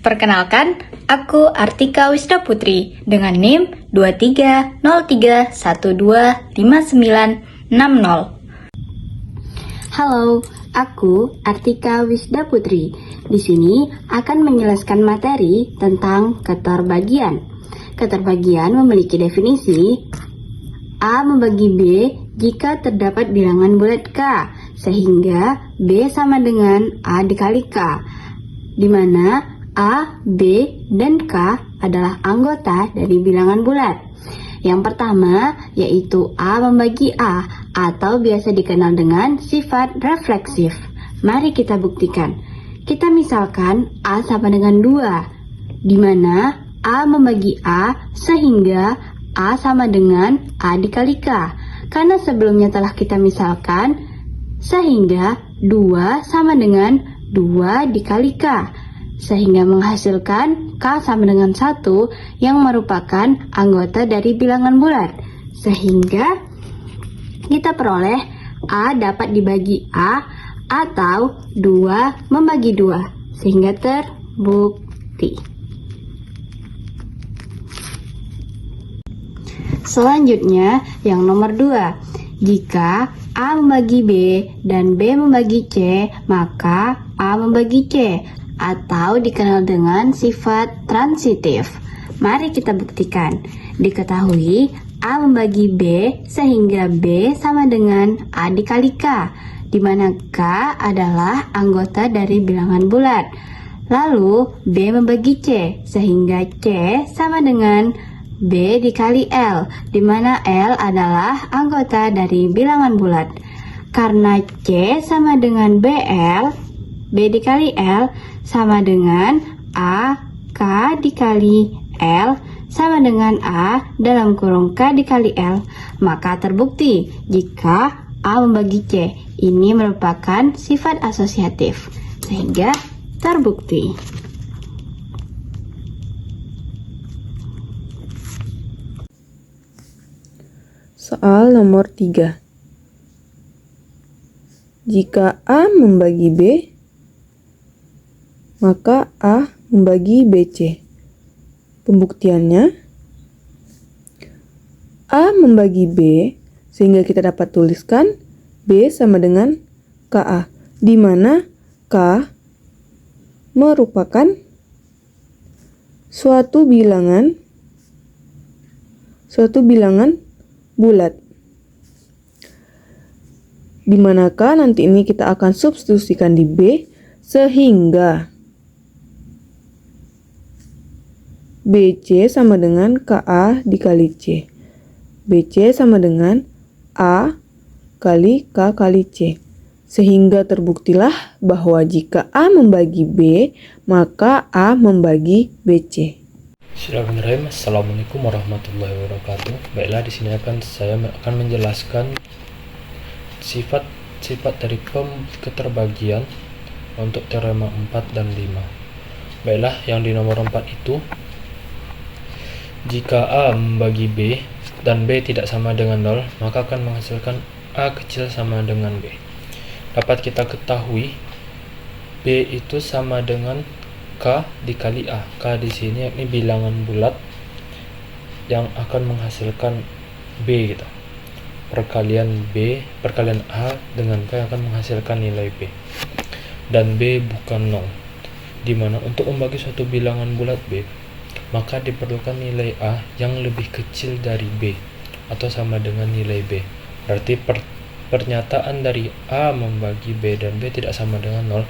Perkenalkan, aku Artika Wisda Putri dengan NIM 2303125960. Halo, aku Artika Wisda Putri. Di sini akan menjelaskan materi tentang keterbagian. Keterbagian memiliki definisi A membagi B jika terdapat bilangan bulat K, sehingga B sama dengan A dikali K, di mana A, B, dan K adalah anggota dari bilangan bulat. Yang pertama yaitu A membagi A, atau biasa dikenal dengan sifat refleksif. Mari kita buktikan. Kita misalkan A sama dengan 2, di mana A membagi A sehingga A sama dengan A dikali K. Karena sebelumnya telah kita misalkan, sehingga 2 sama dengan 2 dikali K, sehingga menghasilkan K sama dengan 1 yang merupakan anggota dari bilangan bulat. Sehingga kita peroleh A dapat dibagi A atau 2 membagi 2, sehingga terbukti. Selanjutnya yang nomor 2. Jika A membagi B dan B membagi C, maka A membagi C, atau dikenal dengan sifat transitif. Mari kita buktikan. Diketahui A membagi B sehingga B sama dengan A dikali K, di mana K adalah anggota dari bilangan bulat. Lalu B membagi C sehingga C sama dengan B dikali L, di mana L adalah anggota dari bilangan bulat. Karena C sama dengan BL, B dikali L sama dengan A K dikali L sama dengan A dalam kurung K dikali L, maka terbukti jika A membagi C. Ini merupakan sifat asosiatif, sehingga terbukti. Soal nomor 3. Jika A membagi B, maka A membagi BC. Pembuktiannya, A membagi B, sehingga kita dapat tuliskan B sama dengan KA, di mana K merupakan suatu bilangan bulat. Di manakah nanti ini kita akan substitusikan di B, sehingga BC sama dengan KA dikali C. BC sama dengan A kali K kali C. Sehingga terbuktilah bahwa jika A membagi B, maka A membagi BC. Bismillahirrahmanirrahim. Assalamualaikum warahmatullahi wabarakatuh. Baiklah, di sini saya akan menjelaskan sifat-sifat dari keterbagian untuk teorema 4 dan 5. Baiklah, yang di nomor 4 itu, jika A membagi B dan B tidak sama dengan 0, maka akan menghasilkan A kecil sama dengan B. Dapat kita ketahui B itu sama dengan K dikali A. K di sini yakni bilangan bulat yang akan menghasilkan B gitu. Perkalian A dengan K akan menghasilkan nilai B. Dan B bukan 0. Dimana untuk membagi suatu bilangan bulat B, maka diperlukan nilai A yang lebih kecil dari B atau sama dengan nilai B. Berarti pernyataan dari A membagi B dan B tidak sama dengan 0,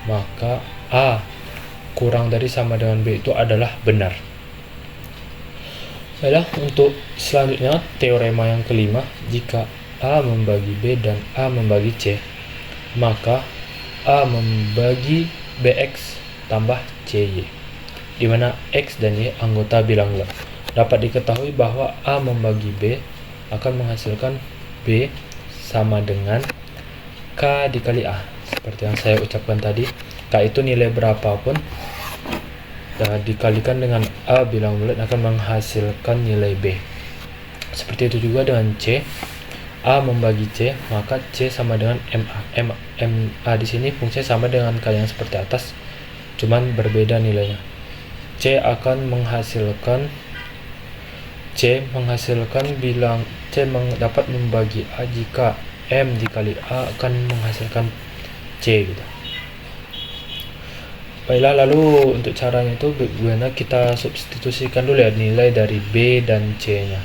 maka A kurang dari sama dengan B itu adalah benar. Baiklah, untuk selanjutnya teorema yang kelima, jika A membagi B dan A membagi C, maka A membagi BX tambah CY, di mana X dan Y anggota bilangan bulat. Dapat diketahui bahwa A membagi B akan menghasilkan B sama dengan K dikali A. Seperti yang saya ucapkan tadi, K itu nilai berapapun dikalikan dengan A bilangan bulat akan menghasilkan nilai B. Seperti itu juga dengan C. A membagi C, maka C sama dengan MA di sini fungsinya sama dengan K yang seperti atas, cuman berbeda nilainya. C menghasilkan bilang dapat membagi A jika M dikali A akan menghasilkan C gitu. Baiklah, lalu untuk caranya itu bagaimana kita substitusikan dulu ya nilai dari B dan C nya.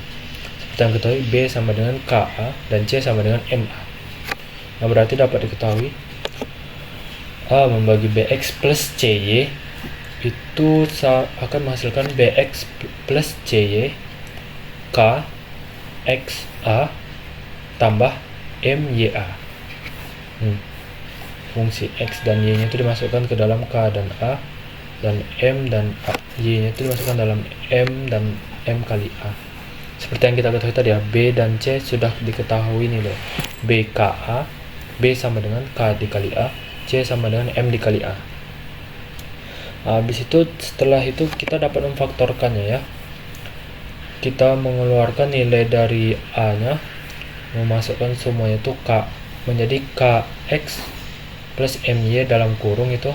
Seperti yang ketahui, B sama dengan KA dan C sama dengan MA. Nah, berarti dapat diketahui A membagi BX plus CY itu akan menghasilkan BX plus CY K X A tambah MYA. Fungsi X dan Y nya itu dimasukkan ke dalam K dan A, dan M dan Y nya itu dimasukkan dalam M dan M kali A. Seperti yang kita ketahui tadi ya, B dan C sudah diketahui nilai BKA, B sama dengan K dikali A, C sama dengan M dikali A. Habis itu, setelah itu kita dapat memfaktorkannya ya. Kita mengeluarkan nilai dari A nya, memasukkan semuanya itu K menjadi KX plus MY dalam kurung itu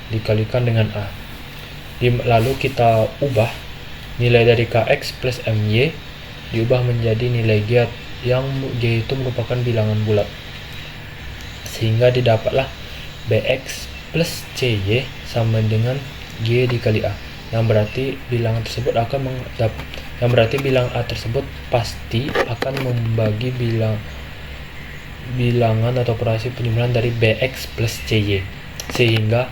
dikalikan dengan A. Lalu kita ubah nilai dari KX plus MY diubah menjadi nilai G, yang G itu merupakan bilangan bulat, sehingga didapatlah BX plus CY sama dengan G dikali A, yang berarti bilangan tersebut bilang A tersebut pasti akan membagi bilangan atau operasi penjumlahan dari BX plus CY, sehingga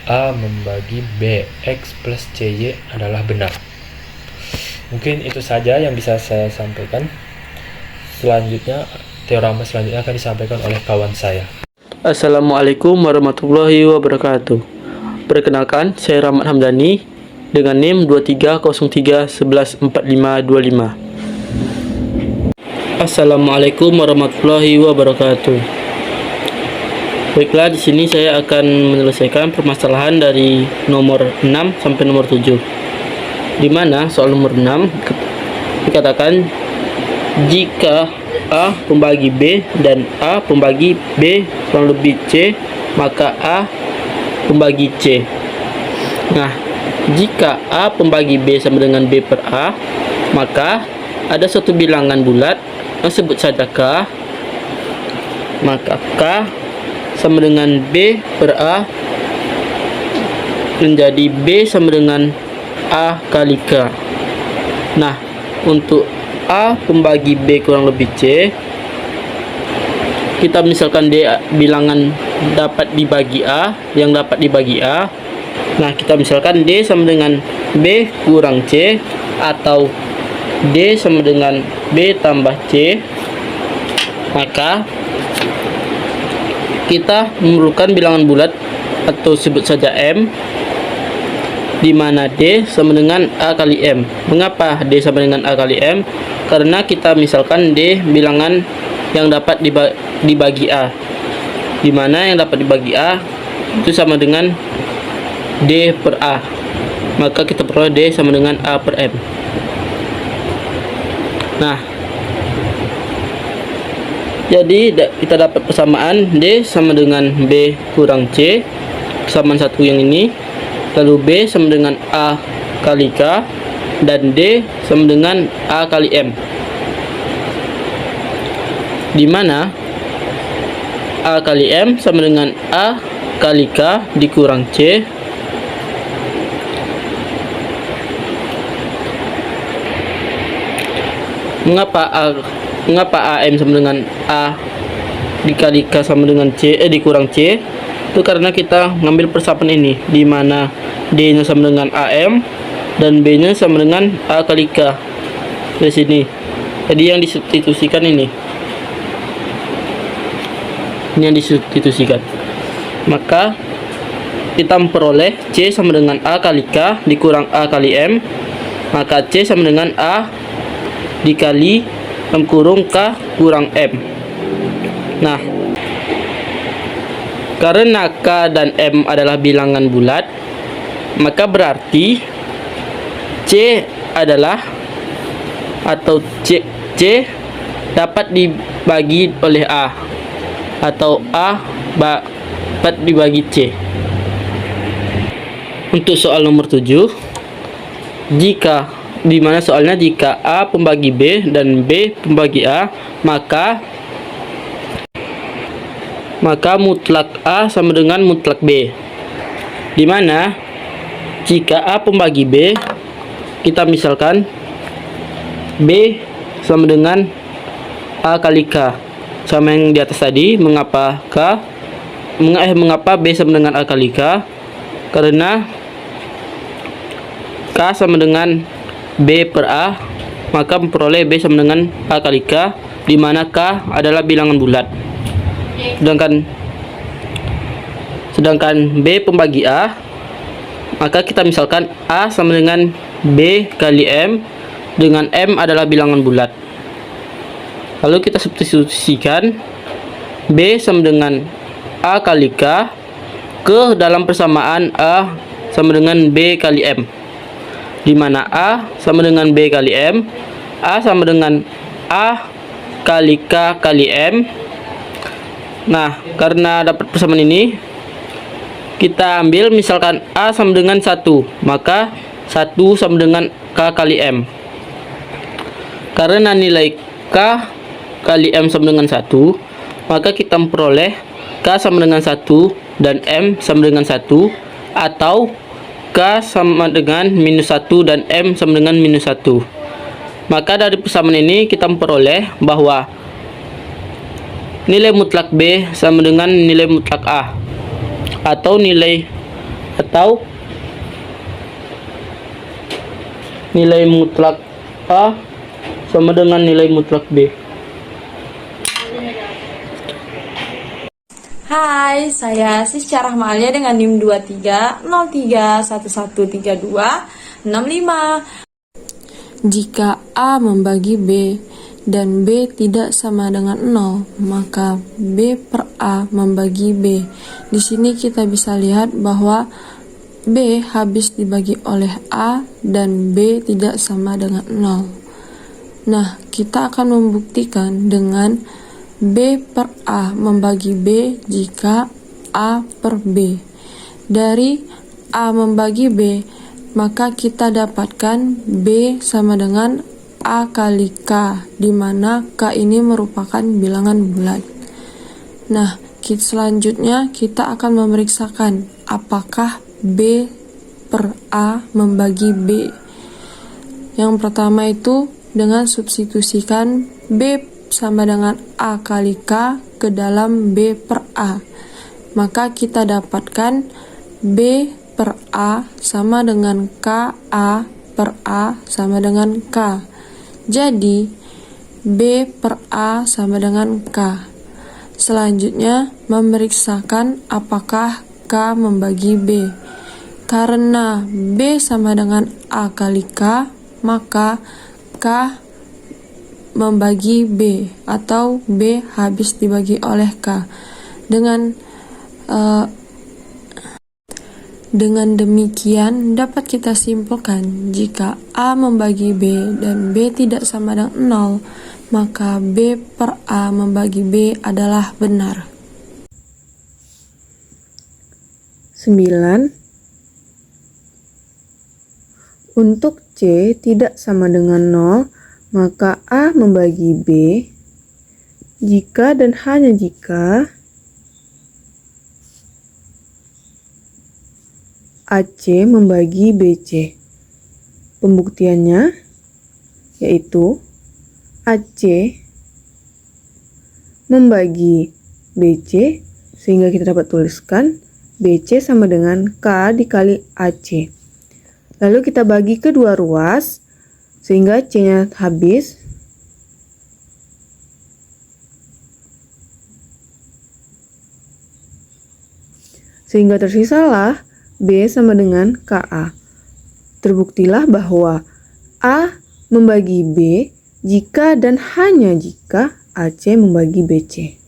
A membagi BX plus CY adalah benar. Mungkin itu saja yang bisa saya sampaikan. Selanjutnya, teorema selanjutnya akan disampaikan oleh kawan saya. Assalamualaikum warahmatullahi wabarakatuh. Perkenalkan, saya Rahmat Hamdani dengan NIM 2303114525. Assalamualaikum warahmatullahi wabarakatuh. Baiklah, di sini saya akan menyelesaikan permasalahan dari nomor 6 sampai nomor 7. Di mana soal nomor 6 dikatakan jika A pembagi B dan A pembagi B kurang lebih C, maka A pembagi C. Nah, jika A pembagi B sama dengan B per A, maka ada suatu bilangan bulat yang sebut saja K, maka K sama dengan B per A menjadi B sama dengan A kali K. Nah, untuk A pembagi B kurang lebih C, kita misalkan D bilangan dapat dibagi A, yang dapat dibagi A. Nah, kita misalkan D sama dengan B kurang C, atau D sama dengan B tambah C, maka kita memerlukan bilangan bulat atau sebut saja M, di mana D sama dengan A kali M. Mengapa D sama dengan A kali M? Karena kita misalkan D bilangan yang dapat dibagi A, di mana yang dapat dibagi A itu sama dengan D per A, maka kita peroleh D sama dengan A per M. Nah, jadi kita dapat persamaan D sama dengan B kurang C, persamaan satu yang ini, lalu B sama dengan A kali K, dan D sama dengan A kali M, di mana A kali M sama dengan A kali K dikurang C, mengapa AM sama dengan A dikali K sama dengan C dikurang C? Itu karena kita ngambil persamaan ini, di mana D nya sama dengan AM dan B nya sama dengan A kali K di sini. Jadi yang disubstitusikan ini yang disubstitusikan, maka kita memperoleh C sama dengan A kali K dikurang A kali M, maka C sama dengan A dikali M kurung K kurang M. Nah, karena K dan M adalah bilangan bulat, maka berarti C adalah atau C dapat dibagi oleh A, atau A dapat dibagi C. Untuk soal nomor 7, jika dimana soalnya jika A pembagi B dan B pembagi A, maka mutlak A sama dengan mutlak B. Dimana jika A pembagi B, kita misalkan B sama dengan A kali K, sama yang di atas tadi. Mengapa B sama dengan A kali K? Karena K sama dengan B per A, maka memperoleh B sama dengan A kali K, di mana K adalah bilangan bulat. Sedangkan B pembagi A, maka kita misalkan A sama dengan B kali M, dengan M adalah bilangan bulat. Lalu kita substitusikan B sama dengan A kali K ke dalam persamaan A sama dengan B kali M, di mana A sama dengan B kali M, A sama dengan A kali K kali M. Nah, karena dapat persamaan ini, kita ambil misalkan A sama dengan 1, maka 1 sama dengan K kali M. Karena nilai K kali M sama dengan 1, maka kita memperoleh K sama dengan 1 dan M sama dengan 1, atau K sama dengan minus 1 dan M sama dengan minus 1. Maka dari persamaan ini kita memperoleh bahwa nilai mutlak B sama dengan nilai mutlak A, atau nilai mutlak A sama dengan nilai mutlak B. Hai, saya Sisca Rahmalia dengan NIM 2303113265. Jika A membagi B dan B tidak sama dengan 0, maka B per A membagi B. Di sini kita bisa lihat bahwa B habis dibagi oleh A dan B tidak sama dengan 0. Nah, kita akan membuktikan dengan B per A membagi B jika A per B. Dari A membagi B, maka kita dapatkan B sama dengan A kali K, di mana K ini merupakan bilangan bulat. Nah, selanjutnya kita akan memeriksakan apakah B per A membagi B. Yang pertama itu dengan substitusikan B sama dengan A kali K ke dalam B per A. Maka kita dapatkan B per A sama dengan K A per A sama dengan K. Jadi, B per A sama dengan K. Selanjutnya, memeriksakan apakah K membagi B. Karena B sama dengan A kali K, maka K membagi B, atau B habis dibagi oleh K. Dengan demikian, dapat kita simpulkan jika A membagi B dan B tidak sama dengan 0, maka B per A membagi B adalah benar. 9. Untuk C tidak sama dengan 0, maka A membagi B jika dan hanya jika AC membagi BC. Pembuktiannya yaitu AC membagi BC, sehingga kita dapat tuliskan BC sama dengan K dikali AC. Lalu kita bagi kedua ruas sehingga C-nya habis. Sehingga tersisalah B sama dengan KA. Terbuktilah bahwa A membagi B jika dan hanya jika AC membagi BC.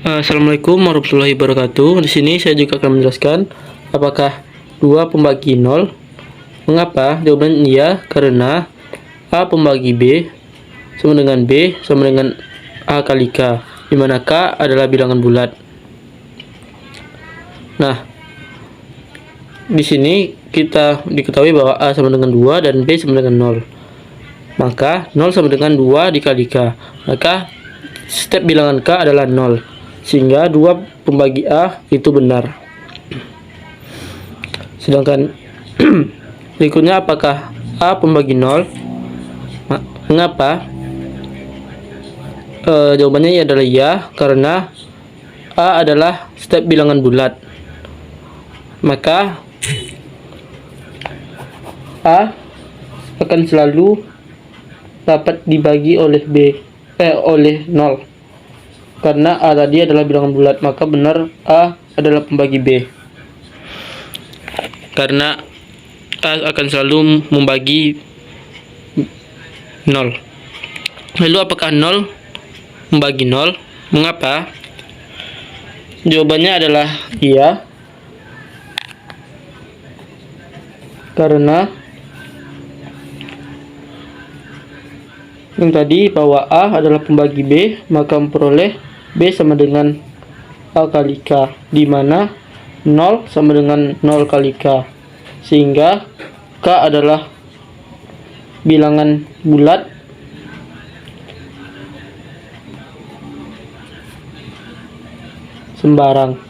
Assalamualaikum warahmatullahi wabarakatuh. Di sini saya juga akan menjelaskan apakah 2 pembagi 0. Mengapa? Jawaban iya, karena A pembagi B sama dengan B sama dengan A kali K, di mana K adalah bilangan bulat. Nah, di sini kita diketahui bahwa A sama dengan 2 dan B sama dengan 0. Maka 0 sama dengan 2 dikali K. Maka step bilangan K adalah 0. Sehingga 2 pembagi A itu benar. Sedangkan berikutnya, apakah A pembagi 0? Mengapa? Jawabannya adalah ya, karena A adalah step bilangan bulat. Maka A akan selalu dapat dibagi oleh oleh 0. Karena A tadi adalah bilangan bulat, maka benar A adalah pembagi B. Karena A akan selalu membagi 0. Lalu apakah 0 membagi 0? Mengapa? Jawabannya adalah iya. Karena yang tadi bahwa A adalah pembagi B, maka memperoleh B sama dengan A kali K, di mana 0 sama dengan 0 kali K. Sehingga K adalah bilangan bulat sembarang.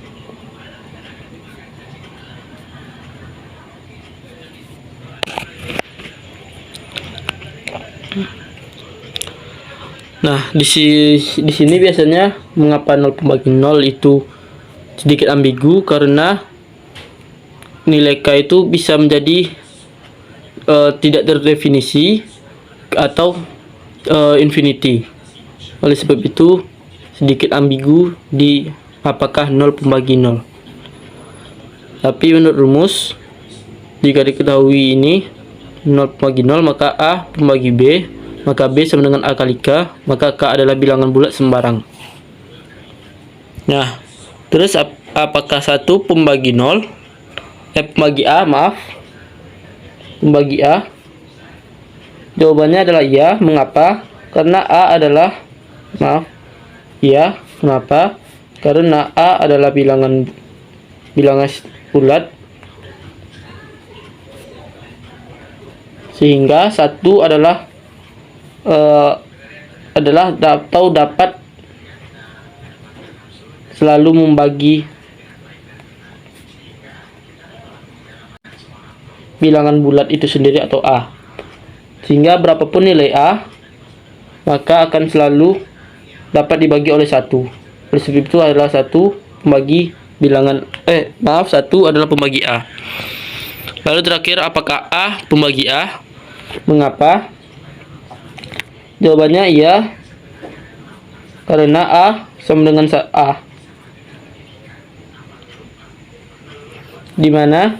Nah, di sini biasanya mengapa 0 pembagi 0 itu sedikit ambigu, karena nilai K itu bisa menjadi tidak terdefinisi atau infinity. Oleh sebab itu sedikit ambigu di apakah 0 pembagi 0. Tapi menurut rumus, jika diketahui ini 0 pembagi 0, maka A pembagi B, maka B sama dengan A kali K, maka K adalah bilangan bulat sembarang. Nah, terus apakah 1 pembagi 0? Pembagi A, pembagi A. Jawabannya adalah ya. Mengapa? Karena A adalah ya. Kenapa? Karena A adalah bilangan bulat, sehingga 1 adalah dapat selalu membagi bilangan bulat itu sendiri atau A. Sehingga berapapun nilai A, maka akan selalu dapat dibagi oleh 1. Oleh sebab itu adalah 1 pembagi bilangan 1 adalah pembagi A. Lalu terakhir, apakah A pembagi A? Mengapa? Jawabannya iya. Karena A sama dengan A. Di mana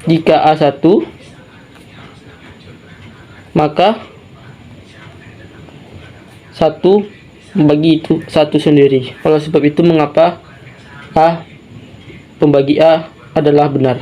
jika A 1, maka 1 membagi itu 1 sendiri. Oleh sebab itu mengapa A pembagi A adalah benar.